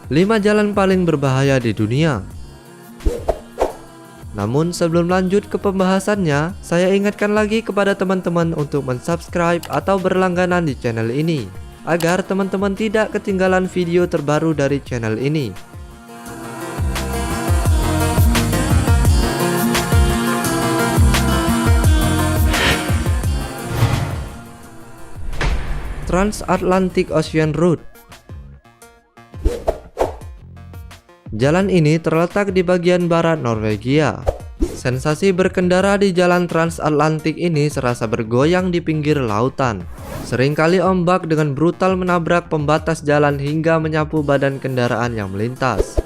5 jalan paling berbahaya di dunia. Namun sebelum lanjut ke pembahasannya, saya ingatkan lagi kepada teman-teman untuk mensubscribe atau berlangganan di channel ini, agar teman-teman tidak ketinggalan video terbaru dari channel ini. Transatlantic Ocean Route. Jalan ini terletak di bagian barat Norwegia. Sensasi berkendara di jalan transatlantik ini serasa bergoyang di pinggir lautan. Seringkali ombak dengan brutal menabrak pembatas jalan hingga menyapu badan kendaraan yang melintas.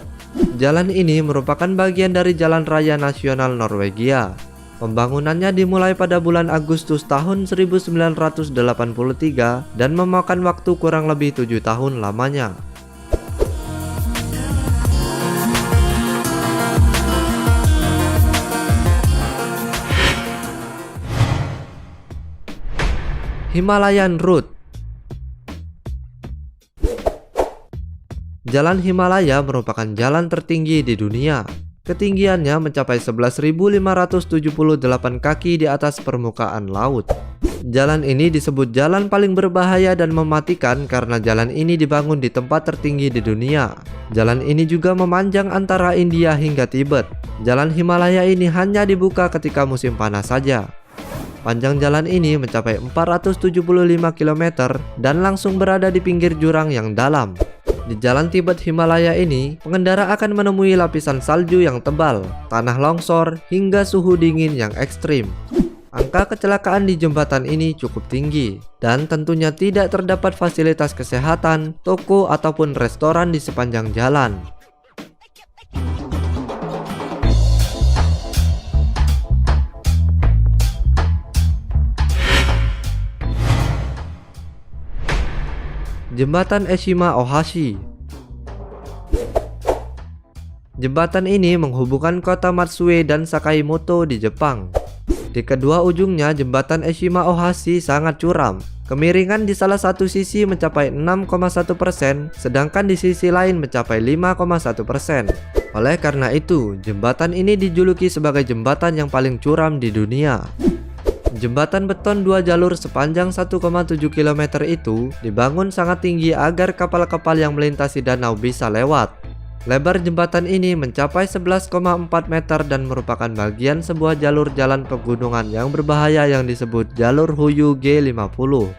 Jalan ini merupakan bagian dari Jalan Raya Nasional Norwegia. Pembangunannya dimulai pada bulan Agustus tahun 1983 dan memakan waktu kurang lebih 7 tahun lamanya. Himalayan Route. Jalan Himalaya merupakan jalan tertinggi di dunia. Ketinggiannya mencapai 11.578 kaki di atas permukaan laut. Jalan ini disebut jalan paling berbahaya dan mematikan karena jalan ini dibangun di tempat tertinggi di dunia. Jalan ini juga memanjang antara India hingga Tibet. Jalan Himalaya ini hanya dibuka ketika musim panas saja. Panjang jalan ini mencapai 475 km dan langsung berada di pinggir jurang yang dalam. Di jalan Tibet Himalaya ini, pengendara akan menemui lapisan salju yang tebal, tanah longsor, hingga suhu dingin yang ekstrim. Angka kecelakaan di jembatan ini cukup tinggi, dan tentunya tidak terdapat fasilitas kesehatan, toko, ataupun restoran di sepanjang jalan. Jembatan Eshima Ohashi. Jembatan ini menghubungkan kota Matsue dan Sakaimoto di Jepang. Di kedua ujungnya, jembatan Eshima Ohashi sangat curam. Kemiringan di salah satu sisi mencapai 6,1%, sedangkan di sisi lain mencapai 5,1%. Oleh karena itu, jembatan ini dijuluki sebagai jembatan yang paling curam di dunia. Jembatan beton 2 jalur sepanjang 1,7 km itu dibangun sangat tinggi agar kapal-kapal yang melintasi danau bisa lewat. Lebar jembatan ini mencapai 11,4 meter dan merupakan bagian sebuah jalur jalan pegunungan yang berbahaya yang disebut jalur Huyu G50.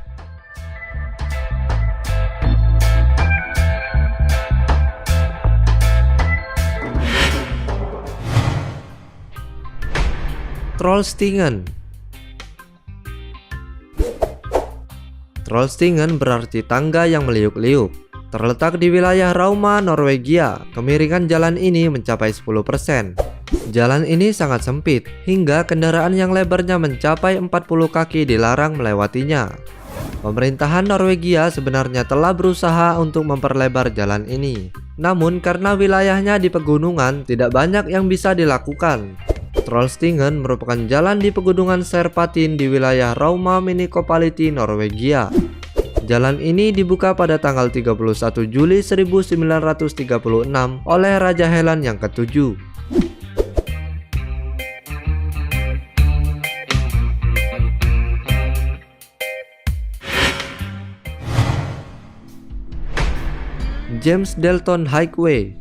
Trollstigen. Trollstigen berarti tangga yang meliuk-liuk. Terletak di wilayah Rauma, Norwegia. Kemiringan jalan ini mencapai 10%. Jalan ini sangat sempit, hingga kendaraan yang lebarnya mencapai 40 kaki dilarang melewatinya. Pemerintahan Norwegia sebenarnya telah berusaha untuk memperlebar jalan ini. Namun karena wilayahnya di pegunungan, tidak banyak yang bisa dilakukan. Trollstigen merupakan jalan di pegunungan Serpatin di wilayah Rauma Municipality, Norwegia. Jalan ini dibuka pada tanggal 31 Juli 1936 oleh Raja Helan yang ke-7. James Dalton Highway.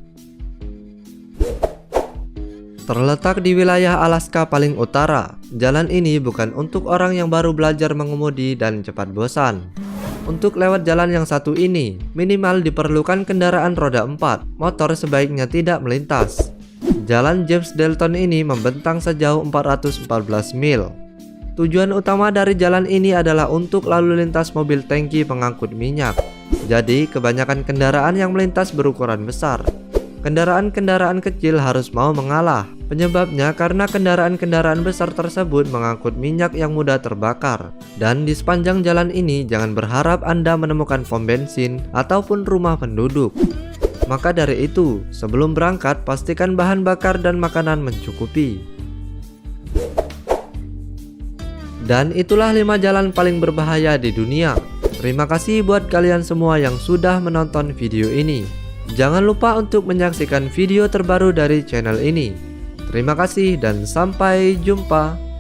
Terletak di wilayah Alaska paling utara, jalan ini bukan untuk orang yang baru belajar mengemudi dan cepat bosan. Untuk lewat jalan yang satu ini, minimal diperlukan kendaraan roda 4, motor sebaiknya tidak melintas. Jalan James Dalton ini membentang sejauh 414 mil. Tujuan utama dari jalan ini adalah untuk lalu lintas mobil tangki pengangkut minyak. Jadi, kebanyakan kendaraan yang melintas berukuran besar. Kendaraan-kendaraan kecil harus mau mengalah. Penyebabnya karena kendaraan-kendaraan besar tersebut mengangkut minyak yang mudah terbakar. Dan di sepanjang jalan ini jangan berharap Anda menemukan pom bensin ataupun rumah penduduk. Maka dari itu, sebelum berangkat pastikan bahan bakar dan makanan mencukupi. Dan itulah 5 jalan paling berbahaya di dunia. Terima kasih buat kalian semua yang sudah menonton video ini. Jangan lupa untuk menyaksikan video terbaru dari channel ini. Terima kasih dan sampai jumpa.